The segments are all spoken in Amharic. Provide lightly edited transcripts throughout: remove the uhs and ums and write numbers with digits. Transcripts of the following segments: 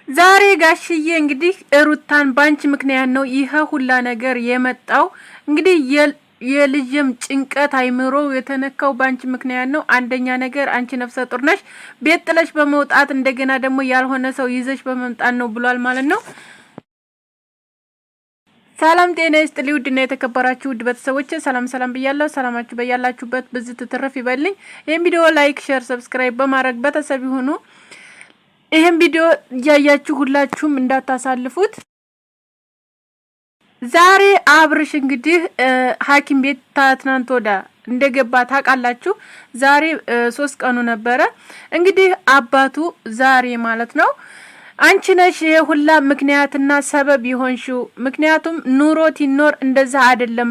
ዛሬ ጋሽዬ እንግዲህ ሩታን ባንቺ ምክንያት ነው ይሄ ሁላ ነገር የመጣው። እንግዲህ የልጅም ጭንቀት አይምሮ የተነካው ባንቺ ምክንያት ነው። አንደኛ ነገር አንቺ ነፍሰ ጡር ነሽ፣ ቤት ጥለሽ በመውጣት እንደገና ደግሞ ያልሆነ ሰው ይዘሽ በመምጣት ነው ብሏል ማለት ነው። ሰላም ጤና ይስጥልኝ ውድና የተከበራችሁ ውድ ቤተሰቦቼ ሰላም ብያለሁ። ሰላማችሁ በያላችሁበት ብዝት ትርፍ ይበልኝ። ይሄን ቪዲዮ ላይክ፣ ሼር፣ ሰብስክራይብ በማድረግ ቤተሰብ ይሁኑ። ይሄን ቪዲዮ ያያችሁ ሁላችሁም እንዳታሳልፉት። ዛሬ አብርሽ እንግዲህ ሐኪም ቤት ትናንት ወዳ እንደገባ ታውቃላችሁ። ዛሬ 3 ቀኑ ነበረ። እንግዲህ አባቱ ዛሬ ማለት ነው አንቺ ነሽ የሁላ ምክንያትና ሰበብ ይሆንሽው። ምክንያቱም ኑሮት ይኖር እንደዛ አይደለም።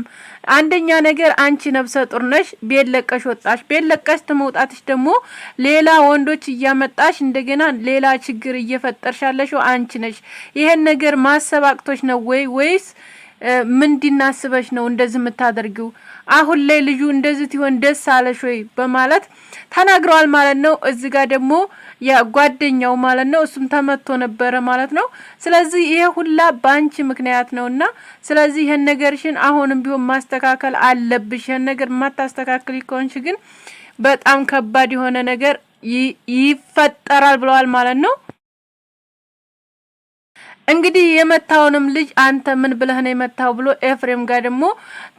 አንደኛ ነገር አንቺ ነፍሰ ጡር ነሽ፣ ቤት ለቀሽ ወጣሽ። ቤት ለቀሽ ተመውጣትሽ ደግሞ ሌላ ወንዶች እያመጣሽ እንደገና ሌላ ችግር እየፈጠርሻለሽው አንቺ ነሽ። ይሄን ነገር ማሰብ አቅቶሽ ነው ወይስ ምንድን አስበሽ ነው እንደዚህ የምታደርጊው? አሁን ላይ ልጁ እንደዚህ ትሆን ደስ አለሽ ወይ በማለት ተናግረዋል ማለት ነው። እዚህ ጋር ደግሞ ያጓደኛው ማለት ነው እሱም ተመቶ ነበረ ማለት ነው። ስለዚህ ይሄ ሁላ ባንቺ ምክንያት ነውና ስለዚህ ይሄን ነገርሽን አሁንም ቢሆን ማስተካከል አለብሽ። ይሄን ነገር ማታስተካከል ይኮንሽ ግን በጣም ከባድ የሆነ ነገር ይፈጠራል ብለዋል ማለት ነው። እንግዲህ የመታውንም ልጅ አንተ ምን ብለህ ነው የመታው ብሎ ኤፍሬም ጋር ደግሞ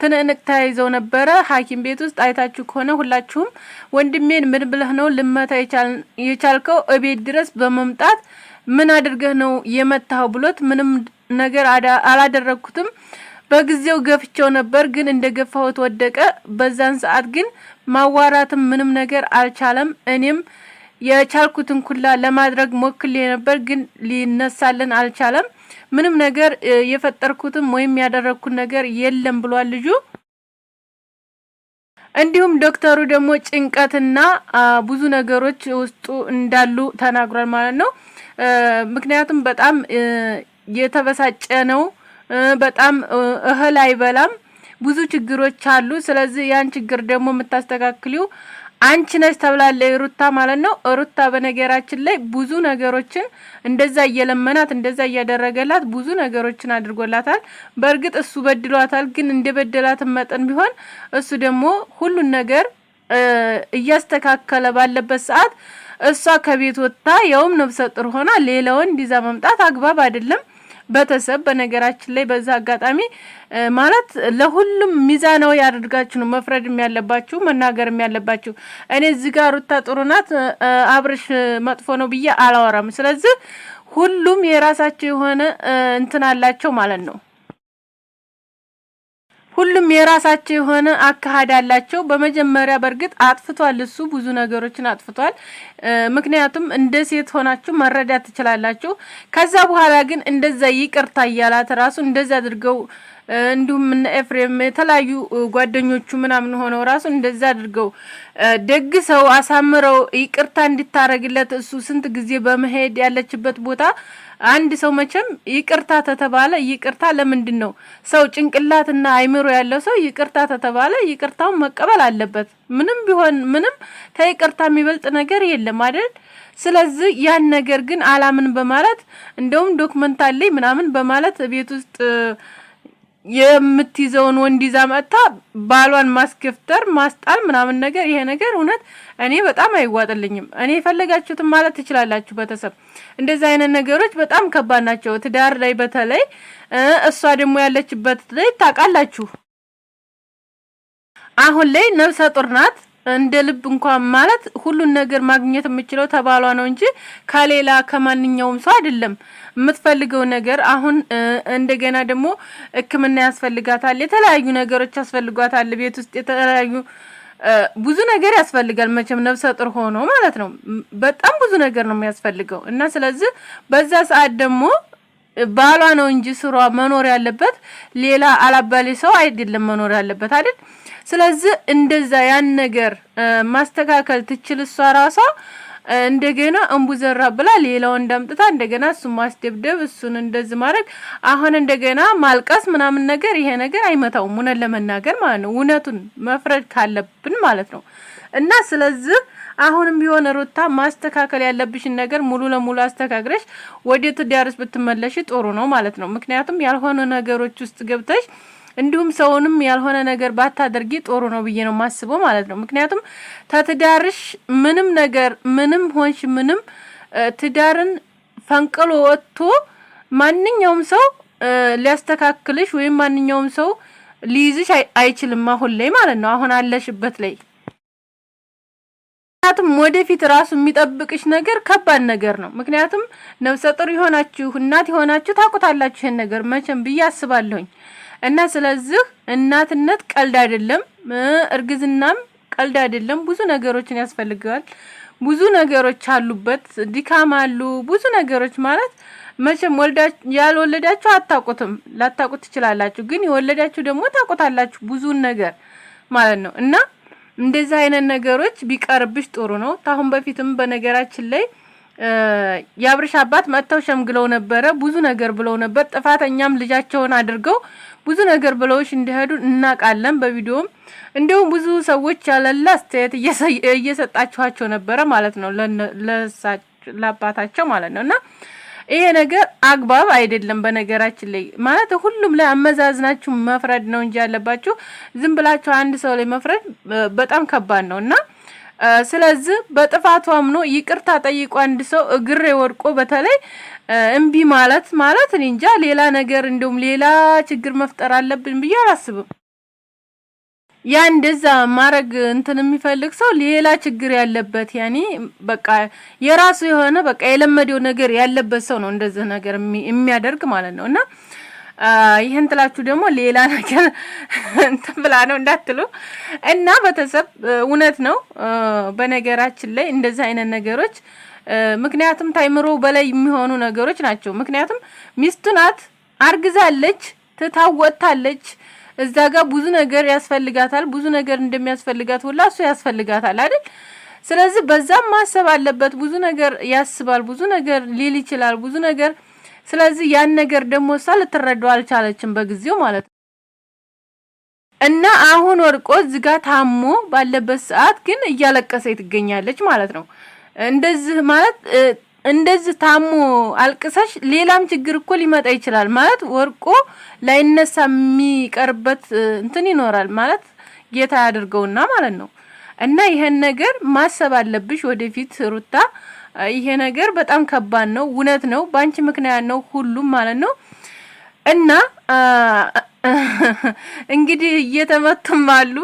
ትንንቅ ተያይዘው ነበረ ሐኪም ቤት ውስጥ አይታችሁ ከሆነ ሁላችሁም ወንድሜን ምን ብለህ ነው ልመታ የቻልከው? እቤት ድረስ በመምጣት ምን አድርገህ ነው የመታው ብሎት ምንም ነገር አላደረኩትም በጊዜው ገፍቸው ነበር ግን እንደገፋሁት ወደቀ። በዛን ሰዓት ግን ማዋራትም ምንም ነገር አልቻለም። እኔም የቻልኩትን ኩላ ለማድረግ ሞክሌ ነበር ግን ሊነሳልን አልቻለም። ምንም ነገር የፈጠርኩትም ወይም ያደረኩት ነገር የለም ብሏል ልጁ። እንዲሁም ዶክተሩ ደግሞ ጭንቀትና ብዙ ነገሮች ውስጡ እንዳሉ ተናግሯል ማለት ነው። ምክንያቱም በጣም የተበሳጨ ነው። በጣም እህል አይበላም። ብዙ ችግሮች አሉ። ስለዚህ ያን ችግር ደግሞ የምታስተካክሊው አንቺ ነሽ ተብላለች ሩታ ማለት ነው። ሩታ በነገራችን ላይ ብዙ ነገሮችን እንደዛ እየለመናት እንደዛ እያደረገላት ብዙ ነገሮችን አድርጎላታል። በእርግጥ እሱ በድሏታል ግን እንደበደላት መጠን ቢሆን እሱ ደግሞ ሁሉን ነገር እያስተካከለ ባለበት ሰዓት እሷ ከቤት ወጣ ያውም ነፍሰ ጡር ሆና ሌላውን እንዲዛ መምጣት አግባብ አይደለም። በተሰብ በነገራችን ላይ በዛ አጋጣሚ ማለት ለሁሉም ሚዛናው ያድርጋችሁ ነው መፍረድም ያለባችሁ መናገርም ያለባችሁ። እኔ እዚህ ጋር ሩታ ጥሩ ናት አብርሽ መጥፎ ነው ብዬ አላወራም። ስለዚህ ሁሉም የራሳቸው የሆነ እንትን አላቸው ማለት ነው። ሁሉም የራሳቸው የሆነ አካሃድ አላቸው። በመጀመሪያ በርግጥ አጥፍቷል እሱ ብዙ ነገሮችን አጥፍቷል። ምክንያቱም እንደ ሴት ሆናችሁ መረዳት ትችላላችሁ። ከዛ በኋላ ግን እንደዛ ይቅርታ ያላት ራሱ እንደዛ አድርገው እንዲሁም ኤፍሬም የተለያዩ ጓደኞቹ ምናምን ሆነው ራሱ እንደዛ አድርገው ደግሰው አሳምረው ይቅርታ እንድታረግለት እሱ ስንት ጊዜ በመሄድ ያለችበት ቦታ አንድ ሰው መቼም ይቅርታ ተተባለ ይቅርታ ለምንድን ነው ሰው ጭንቅላትና አይምሮ ያለው ሰው ይቅርታ ተተባለ ይቅርታውን መቀበል አለበት። ምንም ቢሆን ምንም ተይቅርታ የሚበልጥ ነገር የለም አይደል? ስለዚህ ያን ነገር ግን አላምን በማለት እንደውም ዶክመንት አለኝ ምናምን በማለት ቤት ውስጥ የምትይዘውን ወንድ ይዛ መጣ ባሏን ማስከፍተር ማስጣል ምናምን ነገር ይሄ ነገር እውነት እኔ በጣም አይዋጥልኝም። እኔ ፈለጋችሁት ማለት ትችላላችሁ ቤተሰብ። እንደዚህ አይነት ነገሮች በጣም ከባድ ናቸው ትዳር ላይ በተለይ እሷ ደግሞ ያለችበት ላይ ታውቃላችሁ። አሁን ላይ ነፍሰ ጡር ናት። እንደ ልብ እንኳን ማለት ሁሉን ነገር ማግኘት የምችለው ተባሏ ነው እንጂ ከሌላ ከማንኛውም ሰው አይደለም። የምትፈልገው ነገር አሁን እንደገና ደግሞ ሕክምና ያስፈልጋታል። የተለያዩ ነገሮች ያስፈልጓታል። ቤት ውስጥ የተለያዩ ብዙ ነገር ያስፈልጋል። መቼም ነፍሰ ጡር ሆኖ ማለት ነው በጣም ብዙ ነገር ነው የሚያስፈልገው እና ስለዚህ በዛ ሰዓት ደግሞ ባሏ ነው እንጂ ስሯ መኖር ያለበት ሌላ አላባሌ ሰው አይደለም መኖር ያለበት አይደል? ስለዚህ እንደዛ ያን ነገር ማስተካከል ትችል እሷ ራሷ እንደገና እንቡዘራ ብላ ሌላው እንዳምጥታ እንደገና እሱ ማስደብደብ እሱን እንደዚህ ማድረግ አሁን እንደገና ማልቀስ ምናምን ነገር ይሄ ነገር አይመታውም። እውነት ለመናገር ማለት ነው እውነቱን መፍረድ ካለብን ማለት ነው። እና ስለዚህ አሁንም ቢሆን ሩታ ማስተካከል ያለብሽን ነገር ሙሉ ለሙሉ አስተካክለሽ ወደ ትዳርስ ብትመለሽ ጥሩ ነው ማለት ነው። ምክንያቱም ያልሆነ ነገሮች ውስጥ ገብተሽ እንዲሁም ሰውንም ያልሆነ ነገር ባታደርጊ ጥሩ ነው ብዬ ነው ማስበው ማለት ነው። ምክንያቱም ተትዳርሽ ምንም ነገር ምንም ሆንሽ ምንም ትዳርን ፈንቅሎ ወጥቶ ማንኛውም ሰው ሊያስተካክልሽ ወይም ማንኛውም ሰው ሊይዝሽ አይችልም አሁን ላይ ማለት ነው። አሁን አለሽበት ላይ ምክንያቱም ወደፊት ራሱ የሚጠብቅሽ ነገር ከባድ ነገር ነው። ምክንያቱም ነፍሰ ጡር ይሆናችሁ እናት ይሆናችሁ ታውቁታላችሁ ይሄን ነገር መቼም ብዬ አስባለሁኝ። እና ስለዚህ እናትነት ቀልድ አይደለም፣ እርግዝናም ቀልድ አይደለም። ብዙ ነገሮችን ያስፈልጋል። ብዙ ነገሮች አሉበት፣ ድካም አሉ፣ ብዙ ነገሮች ማለት መቼም ያልወለዳችሁ አታውቁትም፣ ላታውቁት ትችላላችሁ። ግን የወለዳችሁ ደግሞ ታውቁታላችሁ ብዙን ነገር ማለት ነው። እና እንደዚህ አይነት ነገሮች ቢቀርብሽ ጥሩ ነው። ታሁን በፊትም በነገራችን ላይ ያብርሽ አባት መተው ሸምግለው ነበረ፣ ብዙ ነገር ብለው ነበር። ጥፋተኛም ልጃቸውን አድርገው ብዙ ነገር ብለውሽ እንደሄዱ እናቃለን በቪዲዮም። እንደውም ብዙ ሰዎች ያለላ አስተያየት እየሰጣችኋቸው ነበረ ማለት ነው ለአባታቸው ማለት ነውና ይሄ ነገር አግባብ አይደለም። በነገራችን ላይ ማለት ሁሉም ላይ አመዛዝናችሁ መፍረድ ነው እንጂ ያለባችሁ ዝም ብላችሁ አንድ ሰው ላይ መፍረድ በጣም ከባድ ነውና ስለዚህ በጥፋቱ አምኖ ይቅርታ ጠይቆ አንድ ሰው እግሬ ወድቆ በተለይ እምቢ ማለት እንጃ ሌላ ነገር እንደውም ሌላ ችግር መፍጠር አለብን ብዬ አላስብም። ያ እንደዛ ማረግ እንትን የሚፈልግ ሰው ሌላ ችግር ያለበት ያኔ በቃ የራሱ የሆነ በቃ የለመደው ነገር ያለበት ሰው ነው እንደዚህ ነገር የሚያደርግ ማለት ነውና ይሄን ትላችሁ ደግሞ ሌላ ነገር እንትን ብላ ነው እንዳትሉ እና በተሰብ እውነት ነው። በነገራችን ላይ እንደዚህ አይነት ነገሮች ምክንያቱም ታይምሮ በላይ የሚሆኑ ነገሮች ናቸው። ምክንያቱም ሚስቱ ናት፣ አርግዛለች፣ ተታወጣለች። እዛ ጋር ብዙ ነገር ያስፈልጋታል። ብዙ ነገር እንደሚያስፈልጋት ሁላ እሱ ያስፈልጋታል አይደል? ስለዚህ በዛም ማሰብ አለበት። ብዙ ነገር ያስባል፣ ብዙ ነገር ሊል ይችላል፣ ብዙ ነገር። ስለዚህ ያን ነገር ደግሞ እሷ ልትረዳው አልቻለችም በጊዜው ማለት ነው። እና አሁን ወርቆ ዝጋ ታሞ ባለበት ሰዓት ግን እያለቀሰ ትገኛለች ማለት ነው። እንደዚህ ማለት እንደዚህ ታሞ አልቅሰሽ ሌላም ችግር እኮ ሊመጣ ይችላል ማለት ወርቆ ላይነሳ የሚቀርበት እንትን ይኖራል ማለት ጌታ ያድርገውና ማለት ነው። እና ይሄን ነገር ማሰብ አለብሽ ወደፊት ሩታ። ይሄ ነገር በጣም ከባድ ነው፣ እውነት ነው። ባንቺ ምክንያት ነው ሁሉም ማለት ነው። እና እንግዲህ እየተመቱም አሉ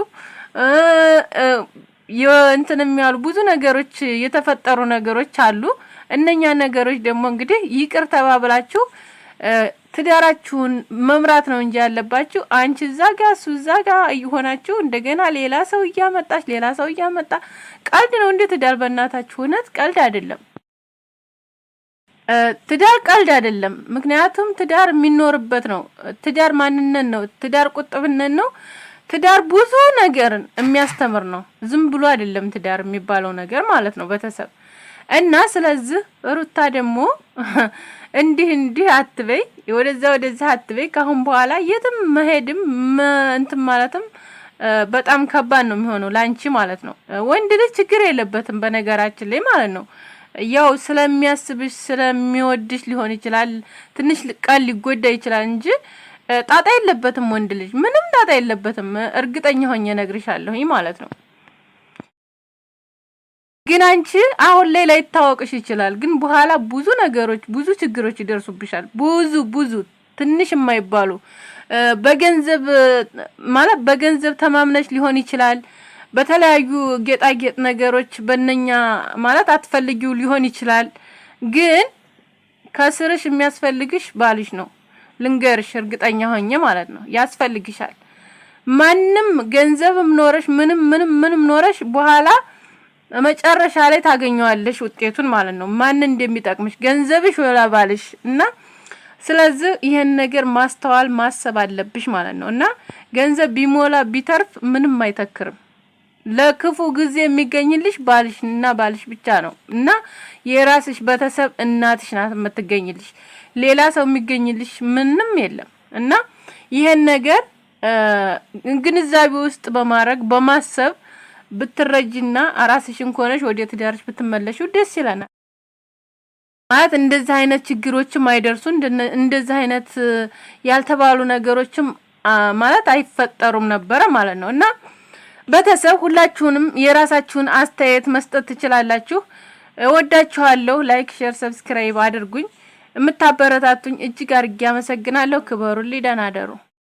የእንትንም ያሉ ብዙ ነገሮች የተፈጠሩ ነገሮች አሉ። እነኛ ነገሮች ደግሞ እንግዲህ ይቅር ተባብላችሁ ትዳራችሁን መምራት ነው እንጂ ያለባችሁ አንቺ ዛጋ እሱ ዛጋ ይሆናችሁ እንደገና ሌላ ሰው እያመጣ ቀልድ ነው እንዴ? ትዳር በእናታችሁ እውነት ቀልድ አይደለም። ትዳር ቀልድ አይደለም። ምክንያቱም ትዳር የሚኖርበት ነው። ትዳር ማንነት ነው። ትዳር ቁጥብነት ነው። ትዳር ብዙ ነገርን የሚያስተምር ነው። ዝም ብሎ አይደለም ትዳር የሚባለው ነገር ማለት ነው ቤተሰብ። እና ስለዚህ ሩታ ደግሞ እንዲህ አትበይ፣ ወደዛ አትበይ። ካሁን በኋላ የትም መሄድም እንትን ማለትም በጣም ከባድ ነው የሚሆነው ላንቺ ማለት ነው። ወንድ ልጅ ችግር የለበትም በነገራችን ላይ ማለት ነው። ያው ስለሚያስብሽ ስለሚወድሽ ሊሆን ይችላል ትንሽ ቀን ሊጎዳ ይችላል እንጂ ጣጣ የለበትም። ወንድ ልጅ ምንም ጣጣ የለበትም። እርግጠኛ ሆኜ ነግርሻለሁኝ ማለት ነው። ግን አንቺ አሁን ላይ ላይታወቅሽ ይችላል። ግን በኋላ ብዙ ነገሮች ብዙ ችግሮች ይደርሱብሻል። ብዙ ትንሽ የማይባሉ በገንዘብ ማለት በገንዘብ ተማምነሽ ሊሆን ይችላል። በተለያዩ ጌጣጌጥ ነገሮች በእነኛ ማለት አትፈልጊው ሊሆን ይችላል። ግን ከስርሽ የሚያስፈልግሽ ባልሽ ነው። ልንገርሽ እርግጠኛ ሆኜ ማለት ነው ያስፈልግሻል። ማንም ገንዘብም ኖረሽ ምንም ኖረሽ በኋላ መጨረሻ ላይ ታገኘዋለሽ ውጤቱን ማለት ነው። ማን እንደሚጠቅምሽ ገንዘብሽ ወላ ባልሽ እና ስለዚህ ይሄን ነገር ማስተዋል ማሰብ አለብሽ ማለት ነው። እና ገንዘብ ቢሞላ ቢተርፍ ምንም አይተክርም። ለክፉ ጊዜ የሚገኝልሽ ባልሽና ባልሽ ብቻ ነው። እና የራስሽ ቤተሰብ እናትሽ ናት የምትገኝልሽ። ሌላ ሰው የሚገኝልሽ ምንም የለም። እና ይሄን ነገር ግንዛቤ ውስጥ በማድረግ በማሰብ ብትረጂና ራስሽን ኮነሽ ወደ ትዳርሽ ብትመለሺ ደስ ይለናል። ማለት እንደዚህ አይነት ችግሮችም አይደርሱ እንደዚህ አይነት ያልተባሉ ነገሮችም ማለት አይፈጠሩም ነበር ማለት ነው። እና ቤተሰብ ሁላችሁንም የራሳችሁን አስተያየት መስጠት ትችላላችሁ። እወዳችኋለሁ። ላይክ፣ ሼር፣ ሰብስክራይብ አድርጉኝ። የምታበረታቱኝ እጅግ አድርጌ አመሰግናለሁ። ክበሩልኝ። ደህና አደሩ።